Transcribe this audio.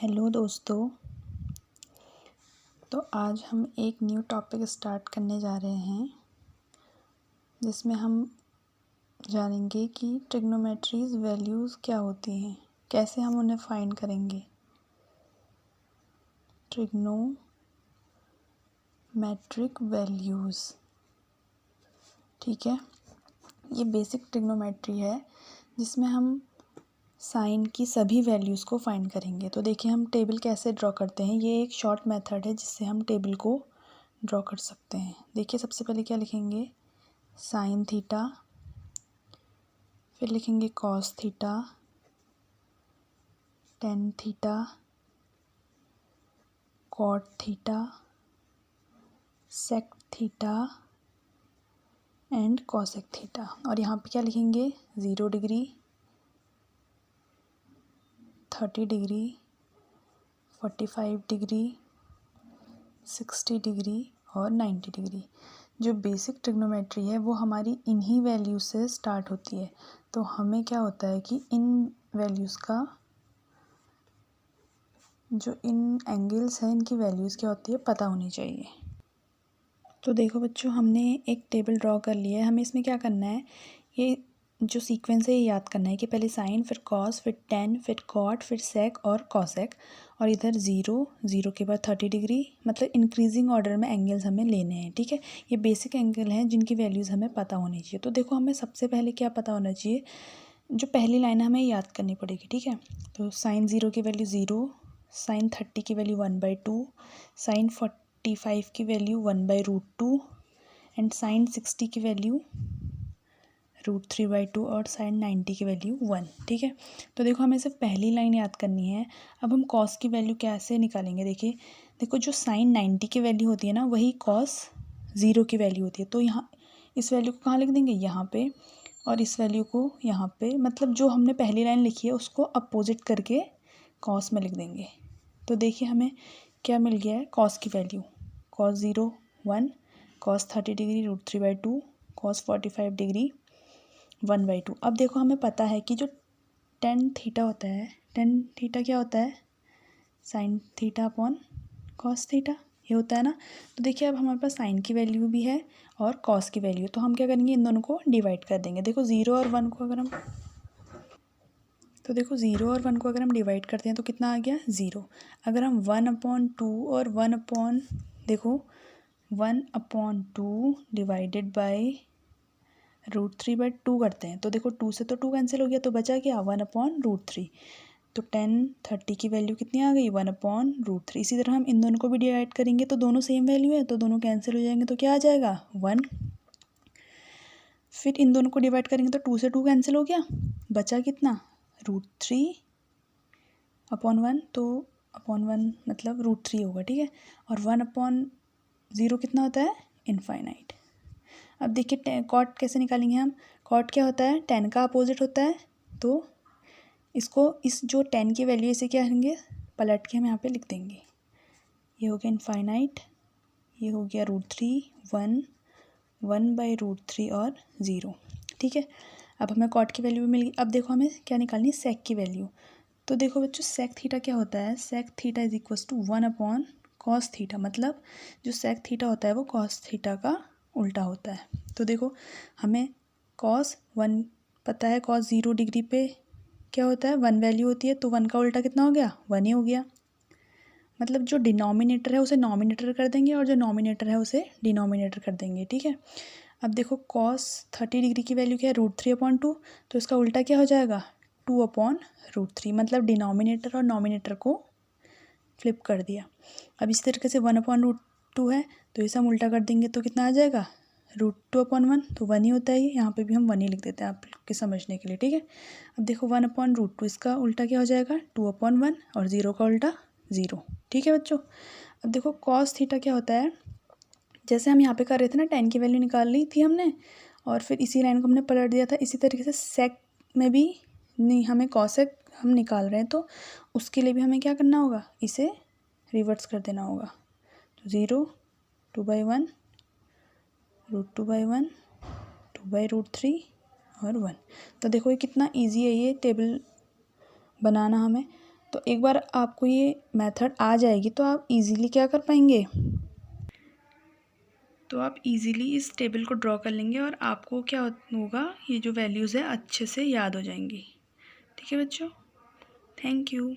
Hello दोस्तों। तो आज हम एक न्यू टॉपिक स्टार्ट करने जा रहे हैं जिसमें हम जानेंगे कि ट्रिग्नोमेट्रीज वैल्यूज़ क्या होती हैं, कैसे हम उन्हें फाइंड करेंगे। ट्रिग्नोमेट्रिक वैल्यूज़, ठीक है। ये बेसिक ट्रिग्नोमेट्री है जिसमें हम साइन की सभी वैल्यूज़ को फाइंड करेंगे। तो देखिए हम टेबल कैसे ड्रॉ करते हैं। ये एक शॉर्ट मेथड है जिससे हम टेबल को ड्रॉ कर सकते हैं। देखिए सबसे पहले क्या लिखेंगे, साइन थीटा, फिर लिखेंगे cos theta, tan theta, cot theta, sec theta and cosec theta. और यहाँ पे क्या लिखेंगे, 0 डिग्री, 30 डिग्री, 45 डिग्री, 60 डिग्री और 90 डिग्री। जो बेसिक ट्रिग्नोमेट्री है वो हमारी इन्हीं वैल्यू से स्टार्ट होती है। तो हमें क्या होता है कि इन वैल्यूज़ का, जो इन एंगल्स हैं, इनकी वैल्यूज़ क्या होती है पता होनी चाहिए। तो देखो बच्चों, हमने एक टेबल ड्रॉ कर लिया है। हमें इसमें क्या करना है, ये जो सीक्वेंस है ये याद करना है कि पहले साइन, फिर कॉस, फिर टेन, फिर कॉट, फिर सेक और कॉसेक, और इधर 0 के बाद 30 डिग्री, मतलब इंक्रीजिंग ऑर्डर में एंगल्स हमें लेने हैं, ठीक है। ये बेसिक एंगल हैं जिनकी वैल्यूज़ हमें पता होनी चाहिए। तो देखो हमें सबसे पहले क्या पता होना चाहिए, जो पहली लाइन है हमें याद करनी पड़ेगी, ठीक है। तो साइन 0 की वैल्यू 0, साइन 30 की वैल्यू 1/2, साइन 45 की वैल्यू 1/√2 एंड साइन 60 की वैल्यू √3/2 और साइन 90 की वैल्यू 1, ठीक है। तो देखो हमें सिर्फ पहली लाइन याद करनी है। अब हम कॉस की वैल्यू कैसे निकालेंगे, देखिए देखो जो साइन 90 की वैल्यू होती है ना, वही कॉस 0 की वैल्यू होती है। तो यहाँ इस वैल्यू को कहाँ लिख देंगे, यहाँ पे, और इस वैल्यू को यहाँ पे, मतलब जो हमने पहली लाइन लिखी है उसको अपोजिट करके कॉस में लिख देंगे। तो देखिए हमें क्या मिल गया है, कॉस की value, cos 0 1, cos 30 degree √3/2, cos 45 degree 1/2। अब देखो हमें पता है कि जो टेन थीटा होता है, टेन थीटा क्या होता है, sine theta upon cos theta, ये होता है ना। तो देखिए अब हमारे पास साइन की वैल्यू भी है और कॉस की वैल्यू, तो हम क्या करेंगे, इन दोनों को डिवाइड कर देंगे। देखो 0 और 1 को अगर हम, तो देखो 0 और 1 को अगर हम डिवाइड करते हैं तो कितना आ गया, 0। अगर हम 1/2 और 1/, देखो 1/2 डिवाइडेड बाई √3/2 करते हैं, तो देखो 2 से तो 2 कैंसिल हो गया, तो बचा क्या, 1/√3। तो 10 30 की वैल्यू कितनी आ गई, 1/√3। इसी तरह हम इन दोनों को भी डिवाइड करेंगे तो दोनों सेम वैल्यू है, तो दोनों कैंसिल हो जाएंगे, तो क्या आ जाएगा, 1। फिर इन दोनों को डिवाइड करेंगे तो 2 से 2 कैंसिल हो गया, बचा कितना, √3/1, तो अपॉन 1 मतलब √3 होगा, ठीक है। और 1/0 कितना होता है, इनफाइनाइट। अब देखिए कॉट कैसे निकालेंगे हम, कॉट क्या होता है, 10 का अपोजिट होता है। तो इसको, इस जो 10 की वैल्यू, इसे क्या करेंगे, पलट के हम यहाँ पे लिख देंगे। ये हो गया इनफाइनाइट, ये हो गया √3, 1, 1/√3 और 0, ठीक है। अब हमें कॉट की वैल्यू भी मिल गई। अब देखो हमें क्या निकालनी है, सेक की वैल्यू। तो देखो बच्चों सेक थीटा क्या होता है, sec theta is equals to 1/cos theta, मतलब जो सेक थीटा होता है वो कॉस थीटा का उल्टा होता है। तो देखो हमें cos 1 पता है, cos 0 डिग्री पे क्या होता है, 1 वैल्यू होती है, तो 1 का उल्टा कितना हो गया, 1 ही हो गया। मतलब जो डिनोमिनेटर है उसे नॉमिनेटर कर देंगे और जो नॉमिनेटर है उसे डिनोमिनेटर कर देंगे, ठीक है। अब देखो cos 30 डिग्री की वैल्यू क्या है, √3/2, तो इसका उल्टा क्या हो जाएगा, 2/√3, मतलब डिनोमिनेटर और नॉमिनेटर को फ्लिप कर दिया। अब इसी तरीके से 1/√2 है, तो इसे हम उल्टा कर देंगे तो कितना आ जाएगा, √2/1, तो 1 ही होता है ये, यहाँ पे भी हम 1 ही लिख देते हैं आपके समझने के लिए, ठीक है। अब देखो 1/√2, इसका उल्टा क्या हो जाएगा, 2/1, और 0 का उल्टा 0, ठीक है बच्चों। अब देखो कॉस थीटा क्या होता है, जैसे हम यहाँ पे कर रहे थे ना, 10 की वैल्यू निकाल ली थी हमने और फिर इसी लाइन को हमने पलट दिया था, इसी तरीके से सेक में भी नहीं, हमें कॉसेक हम निकाल रहे हैं, तो उसके लिए भी हमें क्या करना होगा, इसे रिवर्स कर देना होगा। तो 0, 2/1, √2/1, 2/√3 और 1। तो देखो ये कितना इजी है ये टेबल बनाना हमें। तो एक बार आपको ये मेथड आ जाएगी तो आप इजीली क्या कर पाएंगे, तो आप इजीली इस टेबल को ड्रॉ कर लेंगे और आपको क्या होगा, ये जो वैल्यूज़ है अच्छे से याद हो जाएंगी। ठीक है बच्चों, थैंक यू।